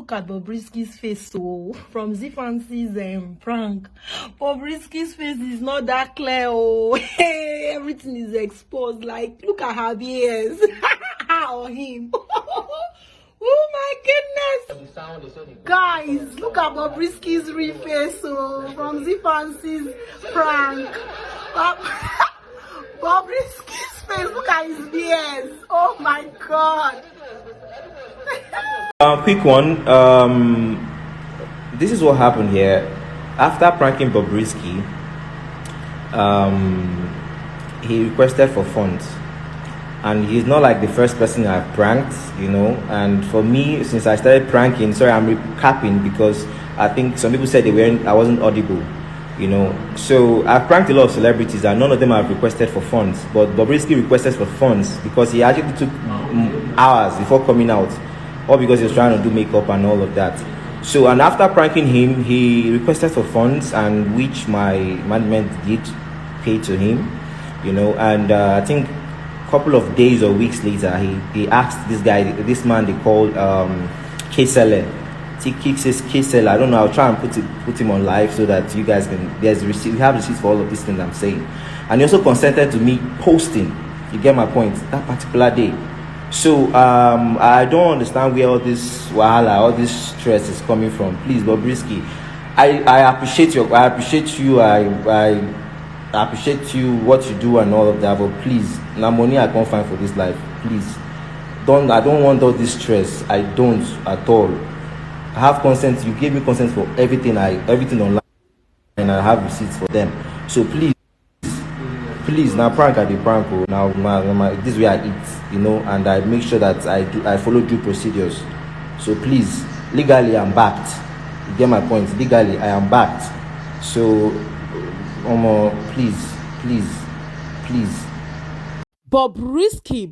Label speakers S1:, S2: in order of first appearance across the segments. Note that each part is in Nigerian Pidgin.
S1: look at Bobrisky's face so from Zfancy's prank. Bobrisky's face is not that clear. Oh, hey, everything is exposed. Like, look at her ears or him. Oh my goodness, guys, look at Bobrisky's real face so from Zfancy's prank. Bobrisky's face, look at his ears. Oh my god.
S2: Quick one. This is what happened here. After pranking Bobrisky, he requested for funds, and he's not like the first person I've pranked, you know. And for me, since I started pranking, sorry, I'm recapping because I think some people said I wasn't audible, you know. So I've pranked a lot of celebrities, and none of them have requested for funds. But Bobrisky requested for funds because he actually took hours before coming out, or because he was trying to do makeup and all of that. So, and after pranking him, he requested for funds, and which my management did pay to him, you know. And I think a couple of days or weeks later, he asked this man they called XP0SE. XP0SE. I don't know. I'll try and put him on live so that you guys can. We have receipts for all of these things I'm saying. And he also consented to me posting. You get my point? That particular day. So I don't understand where all this wahala, all this stress is coming from. Please, Bobrisky, I appreciate you. I appreciate you, what you do and all of that. But please, now money I can't find for this life. Please, I don't want all this stress. I don't at all. I have consent. You gave me consent for everything online, and I have receipts for them. So please, now prank at the prank. Now this is where I eat, you know, and I make sure that I follow due procedures. So please, legally I'm backed. You get my point? Legally I am backed. So please.
S3: Bobrisky,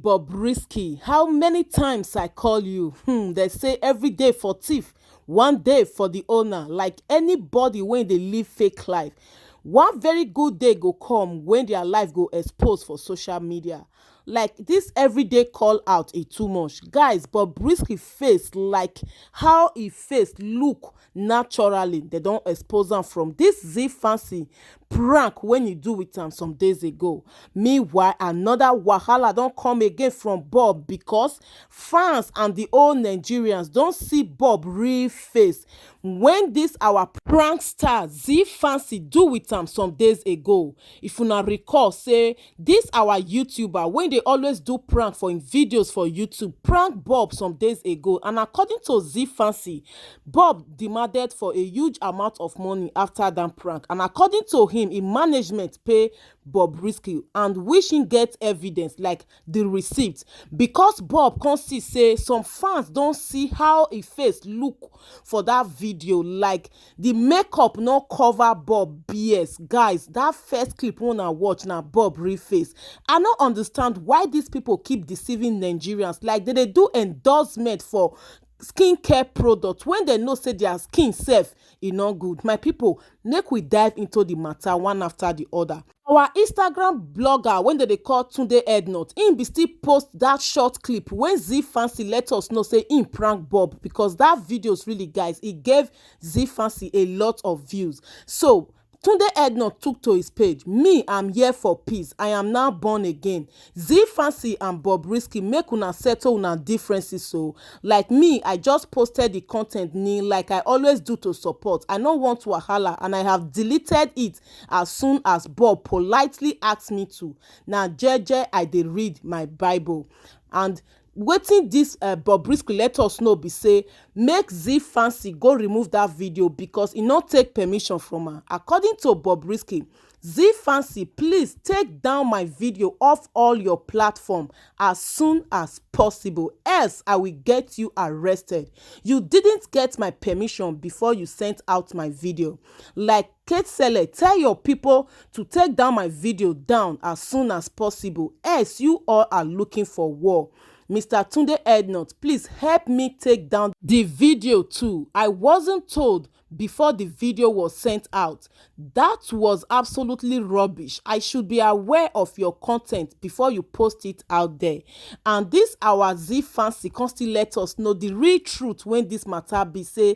S3: how many times I call you? They say every day for thief, one day for the owner. Like anybody when they live fake life, one very good day go come when their life go expose for social media. Like this everyday call out is too much, guys. Bobrisky face, like how he face look naturally, they don't expose am from this Zfancy prank when you do with am some days ago. Meanwhile, another wahala don come again from Bob because fans and the old Nigerians don't see Bob real face when this our prank star Zfancy do with am some days ago. If una recall, say this our YouTuber when they always do prank for im videos for YouTube, prank Bob some days ago, and according to Zfancy, Bob demanded for a huge amount of money after that prank, and according to him, im management pay Bobrisky and wishing get evidence like the receipt, because Bob come see say some fans don't see how e face look for that video, like the makeup no cover Bob BS. Guys, that first clip una watch na Bob real face. I no understand why these people keep deceiving Nigerians, like they do endorsement for skincare product when they know say their skin sef e no good. My people, make we dive into the matter one after the other. Our Instagram blogger when they call Tunde Ednut, him be still post that short clip when Zfancy let us know say him prank Bob, because that videos really, guys, it gave Zfancy a lot of views. So Tunde Ednut took to his page, "Me, I'm here for peace. I am now born again. Zfancy and Bobrisky, make una settle una differences. So, like me, I just posted the content like I always do to support. I don't want wahala, and I have deleted it as soon as Bob politely asked me to. Now, jeje, I dey read my Bible." And wetin dis Bobrisky let us know be say make Zfancy go remove that video because e no take permission from her. According to Bobrisky, Zfancy, please take down my video off all your platform as soon as possible, else I will get you arrested. You didn't get my permission before you sent out my video. Like XP0SE, tell your people to take down my video down as soon as possible, else you all are looking for war. Mr. Tunde Ednut, please help me take down the video too. I wasn't told before the video was sent out. That was absolutely rubbish. I should be aware of your content before you post it out there. And this our Zfancy can still let us know the real truth when this matter be say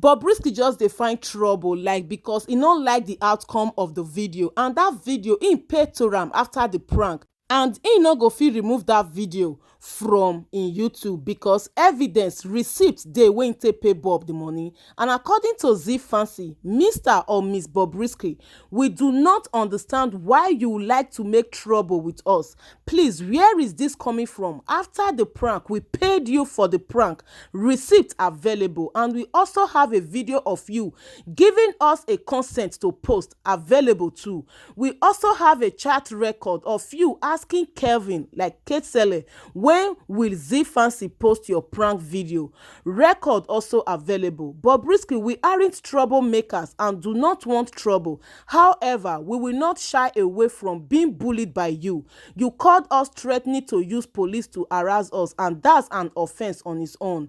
S3: Bobrisky just dey find trouble, like because he not like the outcome of the video, and that video he paid to am after the prank, and he no go fit remove that video from in YouTube because evidence receipt dey wey take pay Bob the money. And according to Zfancy, Mr. or Miss Bobrisky, we do not understand why you like to make trouble with us. Please, where is this coming from? After the prank, we paid you for the prank, receipt available, and we also have a video of you giving us a consent to post available too. We also have a chat record of you asking Kelvin, like Kate Selle, when will Zfancy post your prank video? Record also available. Bobrisky, we aren't troublemakers and do not want trouble. However, we will not shy away from being bullied by you. You called us threatening to use police to harass us, and that's an offense on its own.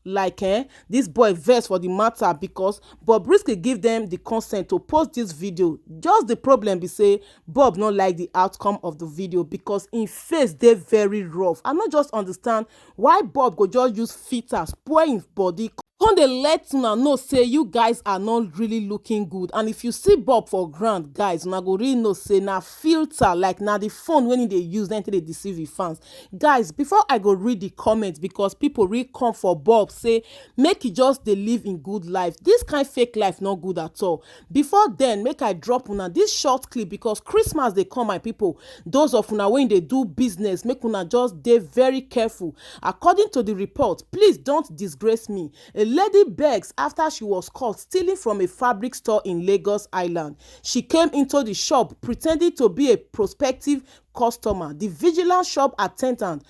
S3: Like this boy vex for the matter because Bobrisky give them the consent to post this video. Just the problem be say Bob not like the outcome of the video because in face dey very rough. I not just understand why Bob go just use filter spoil him body. Come dey let una know say you guys are not really looking good, and if you see Bob for ground, guys, una go really know say na filter, like na the phone when they use then they deceive the fans. Guys, before I go read the comments, because people really come for Bob say make he just dey live in good life. This kind fake life not good at all. Before then, make I drop una this short clip because Christmas dey come, my people. Those of una when they do business, make una just dey very careful. According to the report, please don't disgrace me. A lady begs after she was caught stealing from a fabric store in Lagos Island. She came into the shop pretending to be a prospective customer. The vigilant shop attendant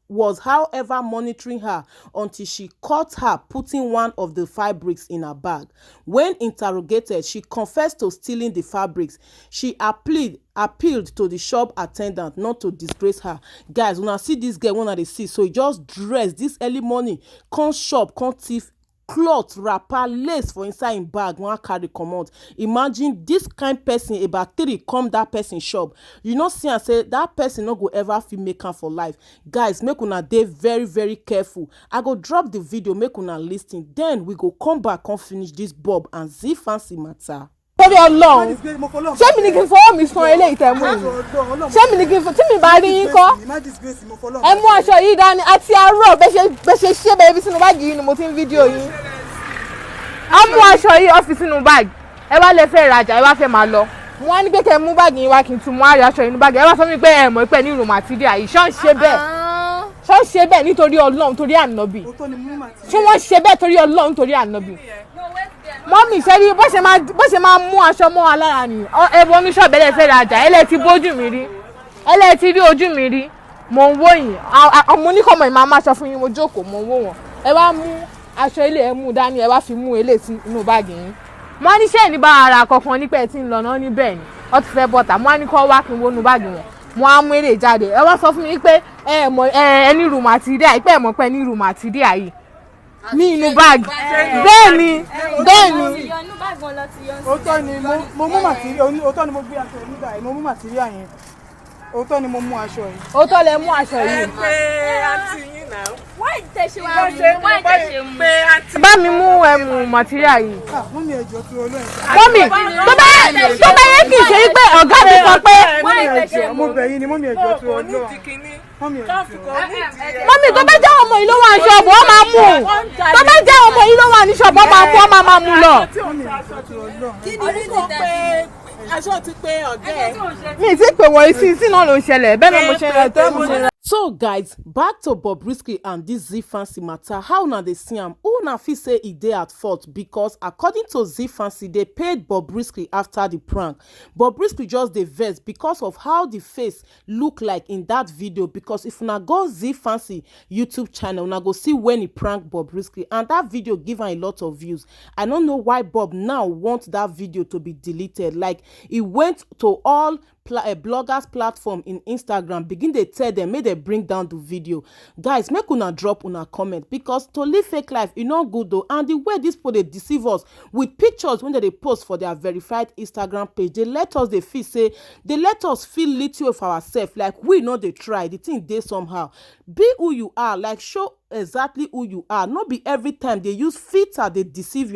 S3: was, however, monitoring her until she caught her putting one of the fabrics in her bag. When interrogated, she confessed to stealing the fabrics. She appealed to the shop attendant not to disgrace her. Guys, when I see this girl, when I see, so he just dressed this early morning, come shop, come thief cloth, wrapper, lace for inside him bag, one carry comot. Imagine this kind person about 3 come that person shop, you know, see and say that person not go ever feel make am for life. Guys, make una dey very very careful. I go drop the video, make una listen, then we go come back and finish this Bob and Zfancy matter.
S4: Torí Ọlọ́run ṣé mi ní kí n fọwọ́ mi san eléyìí tẹ́ mú yìí ṣé mi ní kí n fọ tí mi bá rí yín kọ́ ẹ mú aṣọ yìí dání àti àárọ̀ bẹ́ẹ̀ ṣe ṣe bẹ́ẹ̀ bí sínú báàgì yìí ni mo ti ń fídíò yín á mú aṣọ yìí ọ́fíìsì sínú báàgì ẹ wá lè fẹ́ rajà ẹ wá fẹ́ máa lọ mo wá ní pé kẹ́ mú báàgì yín wá kí n tún mú àrí aṣọ yìí nínú báàgì ẹ wá sọ mi pé ẹ mọ̀ pé ní ìrùn màtíríà yìí ṣọ́ ń ṣe bẹ́ẹ̀ nítorí Ọlọ́run torí ànábì ṣé wọ́n ṣe bẹ́ẹ̀ torí Ọlọ́run torí ànábì mọ́mì ṣẹ́rí bó ṣe máa mú aṣọ mọ́ wa lára ni ẹ̀bùn oníṣọ́ọ̀bù ẹlẹ́fẹ́ rajà ẹlẹ́tì bójú mi rí ẹlẹ́tì rí ojú mi rí mò ń wò yín àwọn oníkọ̀mọ̀ ìmọ̀ máa aṣọ fún yín mo jókòó mò ń wò wọ́n ẹ wá mú aṣọ ilé ẹ mú dání ẹ wá fi mú ilé sí inú báàgì yín mo á ní ṣé ní bá ara kankan nípa ẹ tí ń lọ náà níbẹ̀ ni ó ti fẹ́ bọ́ta mo á ní kọ́ wá kí n wọnú báàgì wọn mo á mú eré jáde ẹ wá sọ fún mi pé ẹ ní rùmọ̀ àtìríà ìpẹ́ ẹ̀ mọ̀ pé ní rùmọ̀ àtìríà yìí ní inú báàgì bẹ́ẹ̀ ni
S5: òótọ́ ni mo mú màtíríà òótọ́ ni mo gbé aṣọ nígbà yìí mo mú màtíríà yẹn òótọ́ ni mo mú aṣọ yìí.
S4: òótọ́ lẹ mú aṣọ yìí. bá mi mú màtíríà yìí.
S5: mọ́mí ẹ̀jọ̀ tó olóyìn.
S4: mọ́mí tó bá yẹ kì í ṣe pé ọ̀gá mi sọ pé.
S5: mo bẹ̀ yín ni mọ́mí ẹ̀jọ̀ tó olóyìn.
S4: mọ́mí tó bá jẹ́ ọmọ yìí ló wà ní ṣọ́ọ̀bù ó máa mú tó bá jẹ́ ọmọ yìí ló wà ní ṣọ́ọ̀bù ó máa mú lọ.
S3: aṣọ ti pé ọ̀gá ẹ̀.
S4: mi ti pè wọ́n sí náà ló ń ṣẹlẹ̀ bẹ́ẹ̀ náà mo ṣe rẹ̀ tẹ́ mo ṣe rẹ̀.
S3: So guys, back to Bobrisky and this Zfancy matter. How now they see him? Who now feel say he dey at fault? Because according to Zfancy, they paid Bobrisky after the prank. Bobrisky just dey vex because of how the face look like in that video. Because if una go Zfancy YouTube channel, una go see when he prank Bobrisky, and that video give him a lot of views. I don't know why Bob now wants that video to be deleted. Like he went to all bloggers platform in Instagram, begin they tell them, may they bring down the video. video. Guys, make una drop una comment, because to live fake life e no good though. And the way these people they deceive us with pictures when they post for their verified Instagram page, they let us, they feel say, they let us feel little of ourselves, like we know they try the thing they somehow. Be who you are, like show exactly who you are. Not be every time they use filter, they deceive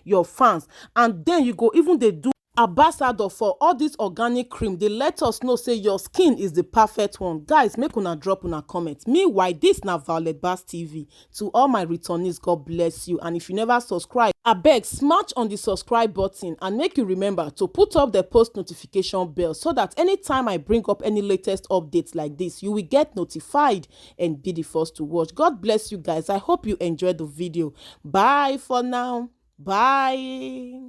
S3: your fans, and then you go even they do ambassador for all this organic cream. They let us know say your skin is the perfect one. Guys, make una drop una comment. Meanwhile, this na Violet Bass TV. To all my returnees, God bless you. And if you never subscribe, abeg smash on the subscribe button, and make you remember to put up the post notification bell, so that anytime I bring up any latest updates like this, you will get notified and be the first to watch. God bless you guys. I hope you enjoyed the video. Bye for now. Bye.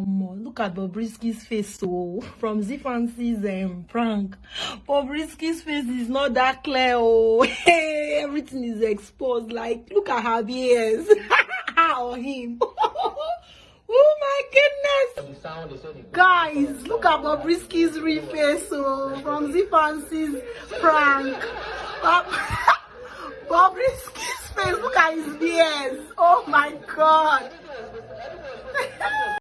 S1: Look at Bobrisky's face, so from Zfancy's prank. Bobrisky's face is not that clear. Oh, hey, everything is exposed. Like, look at her ears. Or him. Oh my goodness. Guys, look at Bobrisky's real face, so from Zfancy's prank. Bobrisky's face, look at his ears. Oh my God.